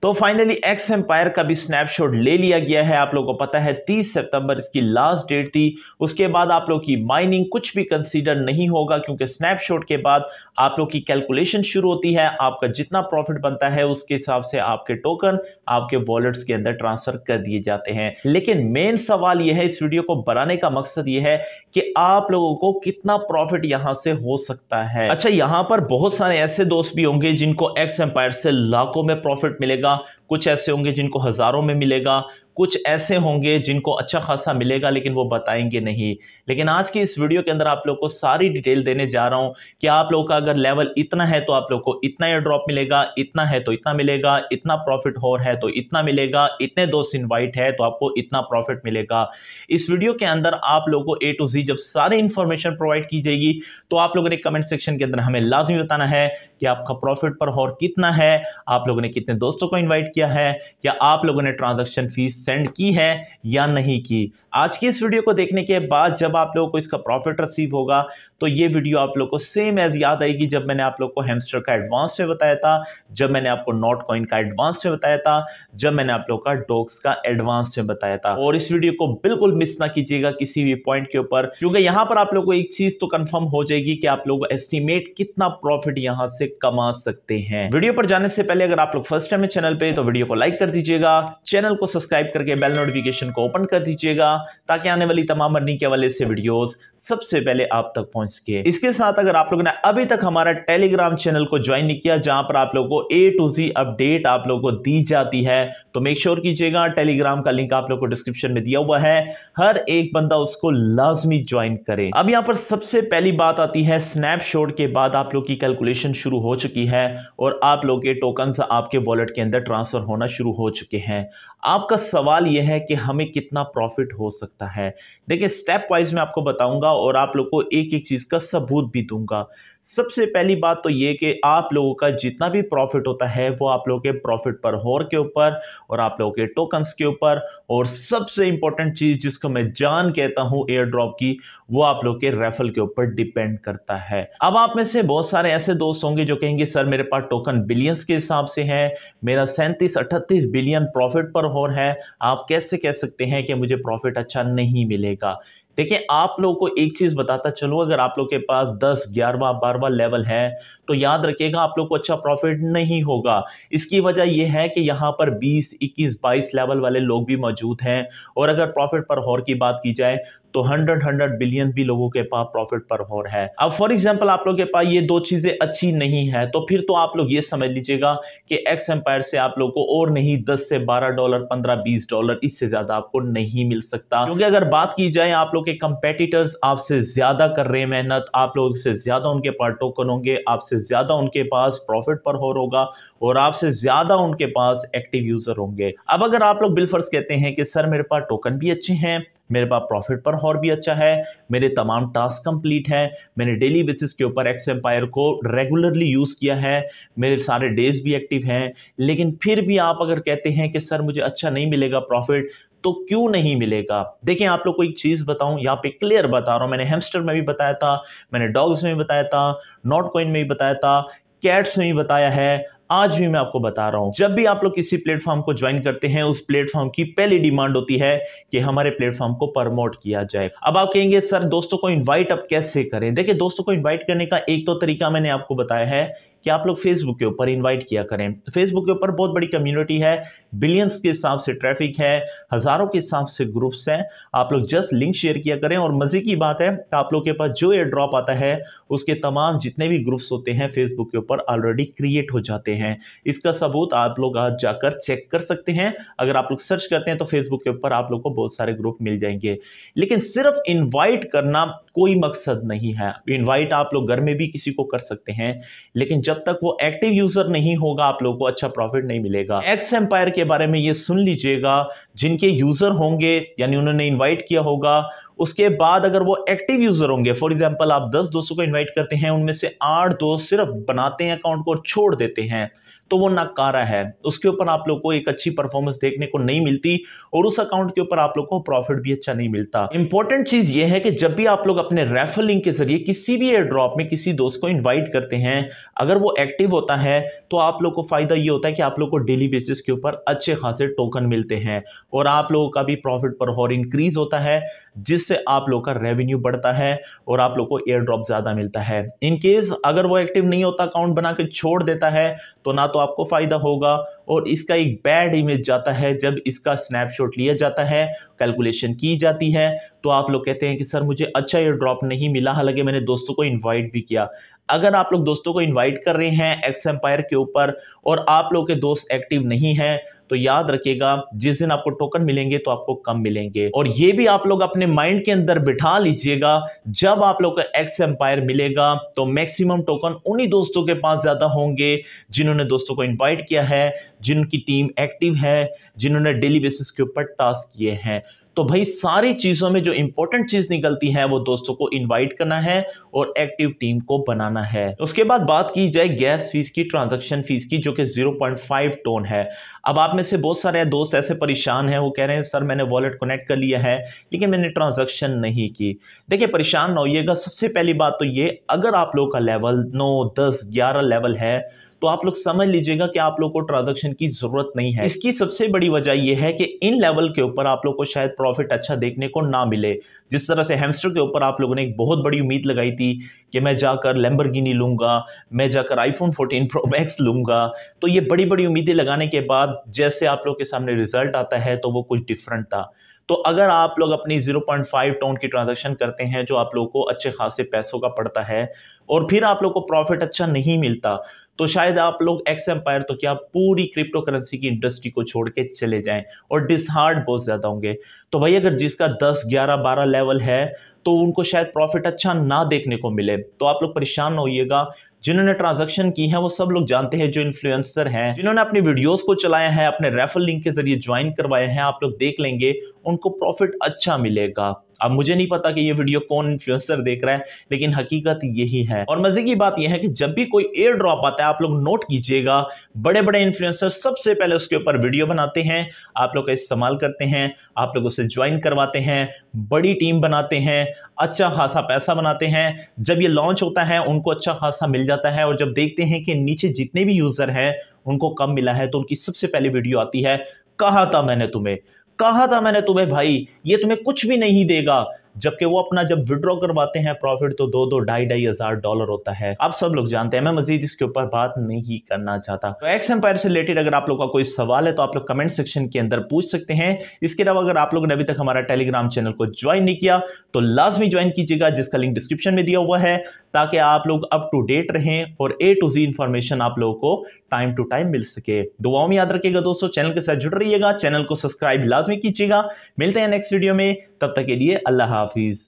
तो finally x empire का भी स्नैपशॉट ले लिया गया है। आप लोगों को पता है 30 सितंबर इसकी लास्ट डेट थी। उसके बाद आप लोग की माइनिंग कुछ भी कंसीडर नहीं होगा, क्योंकि स्नैपशॉट के बाद आप लोग की कैलकुलेशन शुरू होती है। आपका जितना प्रॉफिट बनता है उसके हिसाब से आपके टोकन आपके वॉलेट्स के अंदर ट्रांसफर कर दिए जाते हैं। लेकिन मेन सवाल यह है, इस वीडियो को बनाने का मकसद यह है कि आप लोगों को कितना प्रॉफिट यहां से हो सकता है। अच्छा, यहां पर बहुत सारे ऐसे दोस्त भी होंगे जिनको एक्स एम्पायर से लाखों में प्रॉफिट मिलेगा, कुछ ऐसे होंगे जिनको हजारों में मिलेगा, कुछ ऐसे होंगे जिनको अच्छा खासा मिलेगा लेकिन वो बताएंगे नहीं। लेकिन आज की इस वीडियो के अंदर आप लोग को सारी डिटेल देने जा रहा हूं कि आप लोग का अगर लेवल इतना है तो आप लोग को इतना एयर ड्रॉप मिलेगा, इतना है तो इतना मिलेगा, इतना प्रॉफिट हो है तो इतना मिलेगा, इतने दोस्त इनवाइट है तो आपको इतना प्रॉफिट मिलेगा। इस वीडियो के अंदर आप लोगों को A to Z जब सारी इंफॉर्मेशन प्रोवाइड की जाएगी तो आप लोगों ने कमेंट सेक्शन के अंदर हमें लाजमी बताना है कि आपका प्रॉफिट पर और कितना है, आप लोगों ने कितने दोस्तों को इन्वाइट किया है, या आप लोगों ने ट्रांजैक्शन फीस सेंड की है या नहीं की। आज की इस वीडियो को देखने के बाद जब आप लोगों को इसका प्रॉफिट रिसीव होगा तो ये वीडियो आप लोगों को सेम एज याद आएगी जब मैंने आप लोगों को हैमस्टर का एडवांस में बताया था, जब मैंने आपको नॉट कॉइन का एडवांस में बताया था, जब मैंने आप लोगों का डॉक्स का एडवांस में बताया था। और इस वीडियो को बिल्कुल मिस ना कीजिएगा किसी भी पॉइंट के ऊपर, क्योंकि यहां पर आप लोगों को एक चीज तो कंफर्म हो जाएगी कि आप लोग एस्टिमेट कितना प्रॉफिट यहां से कमा सकते हैं। वीडियो पर जाने से पहले अगर आप लोग फर्स्ट टाइम है चैनल पे तो वीडियो को लाइक कर दीजिएगा, चैनल को सब्सक्राइब करके बेल नोटिफिकेशन को ओपन कर दीजिएगा ताकि आने वाली तमाम अर्निंग के हवाले से वीडियोस सबसे पहले आप तक पहुंच सके। इसके साथ अगर आप लोगों ने अभी तक हमारा टेलीग्राम चैनल को ज्वाइन नहीं किया जहां पर आप लोगों को A to Z अपडेट आप लोगों को दी जाती है, तो मेक श्योर कीजिएगा। टेलीग्राम का लिंक आप लोगों को डिस्क्रिप्शन में दिया हुआ है, हर एक बंदा उसको लाजमी ज्वाइन करे। अब यहां पर सबसे पहली बात आती है, स्नैपशॉट के बाद आप लोग की कैलकुलेशन शुरू हो चुकी है और आप लोग के टोकन्स आपके वॉलेट के अंदर ट्रांसफर होना शुरू हो चुके हैं। आपका सवाल यह है कि हमें कितना प्रॉफिट हो सकता है। देखिए, स्टेप वाइज मैं आपको बताऊंगा और आप लोग को एक एक चीज का सबूत भी दूंगा। सबसे पहली बात तो यह कि आप लोगों का जितना भी प्रॉफिट होता है वो आप लोगों के प्रॉफिट पर होर के ऊपर और आप लोगों के टोकन्स के ऊपर, और सबसे इंपॉर्टेंट चीज जिसको मैं जान कहता हूं एयर ड्रॉप की, वो आप लोग के रेफल के ऊपर डिपेंड करता है। अब आप में से बहुत सारे ऐसे दोस्त होंगे जो कहेंगे सर मेरे पास टोकन बिलियंस के हिसाब से है, मेरा 37-38 बिलियन प्रॉफिट पर होर है, आप कैसे कह सकते हैं कि मुझे प्रॉफिट अच्छा नहीं मिलेगा। देखिए, आप लोगों को एक चीज बताता चलूं, अगर आप लोग के पास 10, 11, 12 लेवल है तो याद रखिएगा आप लोग को अच्छा प्रॉफिट नहीं होगा। इसकी वजह यह है कि यहां पर 20, 21, 22 लेवल वाले लोग भी मौजूद हैं, और अगर प्रॉफिट पर होर की बात की जाए तो 100 बिलियन भी लोगों के पास प्रॉफिट पर होर है। अब फॉर एग्जांपल आप लोगों के पास ये दो चीजें अच्छी नहीं है तो फिर तो आप लोग ये समझ लीजिएगा कि एक्स एम्पायर से आप लोग को और नहीं 10 से 12 डॉलर, 15, 20 डॉलर, इससे ज्यादा आपको नहीं मिल सकता। क्योंकि अगर बात की जाए आप लोग के कंपेटिटर्स आपसे ज्यादा कर रहे हैं मेहनत, आप लोग से ज्यादा उनके पास टोकन होंगे, आपसे ज्यादा उनके पास प्रॉफिट पर होर होगा और आपसे ज्यादा उनके पास एक्टिव यूजर होंगे। अब अगर आप लोग बिलफर्ज कहते हैं कि सर मेरे पास टोकन भी अच्छे हैं, मेरे पास प्रॉफिट पर होर भी अच्छा है, मेरे तमाम टास्क कंप्लीट है, मैंने डेली बेसिस के ऊपर एक्स एम्पायर को रेगुलरली यूज किया है, मेरे सारे डेज भी एक्टिव हैं, लेकिन फिर भी आप अगर कहते हैं कि सर मुझे अच्छा नहीं मिलेगा प्रॉफिट, तो क्यों नहीं मिलेगा? देखिए, आप लोग को एक चीज बताऊं, यहां पे क्लियर बता रहा हूं, मैंने हैमस्टर में भी बताया था, मैंने डॉग्स में भी बताया था, नॉट कॉइन में भी बताया था, कैट्स में भी बताया है, आज भी मैं आपको बता रहा हूं। जब भी आप लोग किसी प्लेटफॉर्म को ज्वाइन करते हैं उस प्लेटफॉर्म की पहली डिमांड होती है कि हमारे प्लेटफॉर्म को प्रमोट किया जाए। अब आप कहेंगे सर दोस्तों को इनवाइट अब कैसे करें? देखिए, दोस्तों को इनवाइट करने का एक तो तरीका मैंने आपको बताया है कि आप लोग फेसबुक के ऊपर इनवाइट किया करें। फेसबुक के ऊपर बहुत बड़ी कम्युनिटी है, बिलियंस के हिसाब से ट्रैफिक है, हजारों के हिसाब से ग्रुप्स हैं, आप लोग जस्ट लिंक शेयर किया करें। और मजे की बात है आप लोग के पास जो एयर ड्रॉप आता है उसके तमाम जितने भी ग्रुप्स होते हैं फेसबुक के ऊपर ऑलरेडी क्रिएट हो जाते हैं। इसका सबूत आप लोग आज जाकर चेक कर सकते हैं, अगर आप लोग सर्च करते हैं तो फेसबुक के ऊपर आप लोग को बहुत सारे ग्रुप मिल जाएंगे। लेकिन सिर्फ इनवाइट करना कोई मकसद नहीं है। इनवाइट आप लोग घर में भी किसी को कर सकते हैं, लेकिन जब तक वो एक्टिव यूजर नहीं होगा आप लोगों को अच्छा प्रॉफिट नहीं मिलेगा। एक्स एम्पायर के बारे में ये सुन लीजिएगा, जिनके यूजर होंगे यानी उन्होंने इनवाइट किया होगा, उसके बाद अगर वो एक्टिव यूजर होंगे, फॉर एग्जांपल आप 10 दोस्तों को इनवाइट करते हैं, उनमें से 8 दोस्त सिर्फ बनाते हैं अकाउंट को और छोड़ देते हैं, तो वो नकारा है, उसके ऊपर आप लोग को एक अच्छी परफॉर्मेंस देखने को नहीं मिलती और उस अकाउंट के ऊपर आप लोग को प्रॉफिट भी अच्छा नहीं मिलता। इंपॉर्टेंट चीज ये है कि जब भी आप लोग अपने रेफरल लिंक के जरिए किसी भी एयर ड्रॉप में किसी दोस्त को इन्वाइट करते हैं, अगर वो एक्टिव होता है तो आप लोग को फायदा ये होता है कि आप लोग को डेली बेसिस के ऊपर अच्छे खासे टोकन मिलते हैं और आप लोगों का भी प्रॉफिट पर हॉर इंक्रीज होता है, जिससे आप लोग का रेवेन्यू बढ़ता है और आप लोग को एयर ड्रॉप ज्यादा मिलता है। इन केस अगर वो एक्टिव नहीं होता, अकाउंट बना के छोड़ देता है, तो ना तो आपको फायदा होगा और इसका एक बैड इमेज जाता है। जब इसका स्नैपशॉट लिया जाता है, कैलकुलेशन की जाती है, तो आप लोग कहते हैं कि सर मुझे अच्छा एयर ड्रॉप नहीं मिला, हालांकि मैंने दोस्तों को इन्वाइट भी किया। अगर आप लोग दोस्तों को इन्वाइट कर रहे हैं एक्स एम्पायर के ऊपर और आप लोग के दोस्त एक्टिव नहीं है, तो याद रखिएगा जिस दिन आपको टोकन मिलेंगे तो आपको कम मिलेंगे। और ये भी आप लोग अपने माइंड के अंदर बिठा लीजिएगा, जब आप लोग को एक्स एम्पायर मिलेगा तो मैक्सिमम टोकन उन्हीं दोस्तों के पास ज्यादा होंगे जिन्होंने दोस्तों को इन्वाइट किया है, जिनकी टीम एक्टिव है, जिन्होंने डेली बेसिस के ऊपर टास्क किए हैं। तो भाई सारी चीजों में जो इंपॉर्टेंट चीज निकलती है वो दोस्तों को इनवाइट करना है और एक्टिव टीम को बनाना है। उसके बाद बात की जाए गैस फीस की, ट्रांजैक्शन फीस की, जो कि 0.5 टोन है। अब आप में से बहुत सारे दोस्त ऐसे परेशान हैं, वो कह रहे हैं सर मैंने वॉलेट कनेक्ट कर लिया है लेकिन मैंने ट्रांजैक्शन नहीं की। देखिए परेशान ना होइएगा। सबसे पहली बात तो ये, अगर आप लोग का लेवल 9, 10, 11 लेवल है तो आप लोग समझ लीजिएगा कि आप लोग को ट्रांजैक्शन की जरूरत नहीं है। इसकी सबसे बड़ी वजह यह है कि इन लेवल के ऊपर आप लोग को शायद प्रॉफिट अच्छा देखने को ना मिले। जिस तरह से हैमस्टर के ऊपर आप लोगों ने एक बहुत बड़ी उम्मीद लगाई थी कि मैं जाकर लैम्बोर्गिनी लूंगा, मैं जाकर आईफोन 14 प्रो मैक्स लूंगा, तो ये बड़ी बड़ी उम्मीदें लगाने के बाद जैसे आप लोग के सामने रिजल्ट आता है तो वो कुछ डिफरेंट था। तो अगर आप लोग अपनी 0.5 टोन की ट्रांजैक्शन करते हैं जो आप लोग को अच्छे खासे पैसों का पड़ता है और फिर आप लोग को प्रॉफिट अच्छा नहीं मिलता, तो शायद आप लोग एक्स एम्पायर तो क्या पूरी क्रिप्टो करेंसी की इंडस्ट्री को छोड़ के चले जाएं और डिसहार्ड बहुत ज्यादा होंगे। तो भाई अगर जिसका 10, 11, 12 लेवल है तो उनको शायद प्रॉफिट अच्छा ना देखने को मिले, तो आप लोग परेशान ना होइएगा। जिन्होंने ट्रांजैक्शन की है वो सब लोग जानते हैं, जो इन्फ्लुएंसर हैं, जिन्होंने अपनी वीडियोस को चलाया है, अपने रेफरल लिंक के जरिए ज्वाइन करवाए हैं, आप लोग देख लेंगे उनको प्रॉफिट अच्छा मिलेगा। अब मुझे नहीं पता कि ये वीडियो कौन इन्फ्लुएंसर देख रहा है, लेकिन हकीकत यही है। और मजे की बात यह है कि जब भी कोई एयर ड्रॉप आता है, आप लोग नोट कीजिएगा, बड़े बड़े इन्फ्लुएंसर सबसे पहले उसके ऊपर वीडियो बनाते हैं, आप लोग का इस्तेमाल करते हैं, आप लोग उसे ज्वाइन करवाते हैं, बड़ी टीम बनाते हैं, अच्छा खासा पैसा बनाते हैं। जब ये लॉन्च होता है उनको अच्छा खासा मिल जाता है और जब देखते हैं कि नीचे जितने भी यूजर हैं उनको कम मिला है, तो उनकी सबसे पहले वीडियो आती है, कहा था मैंने तुम्हें भाई ये तुम्हें कुछ भी नहीं देगा। जबकि वो अपना जब विड्रॉ करवाते हैं प्रॉफिट तो 2-2, ढाई हजार डॉलर होता है। आप सब लोग जानते हैं, मैं मजीद इसके ऊपर बात नहीं करना चाहता। तो एक्स एम्पायर से रिलेटेड अगर आप लोग का कोई सवाल है तो आप लोग कमेंट सेक्शन के अंदर पूछ सकते हैं। इसके अलावा अगर आप लोगों ने अभी तक हमारा टेलीग्राम चैनल को ज्वाइन नहीं किया तो लाजमी ज्वाइन कीजिएगा, जिसका लिंक डिस्क्रिप्शन में दिया हुआ है, ताकि आप लोग अप टू डेट रहें और A to Z इंफॉर्मेशन आप लोगों को टाइम टू टाइम मिल सके। दुआओं में याद रखिएगा दोस्तों, चैनल के साथ जुड़ रहिएगा, चैनल को सब्सक्राइब लाजमी कीजिएगा। मिलते हैं नेक्स्ट वीडियो में, तब तक के लिए अल्लाह हाफिज।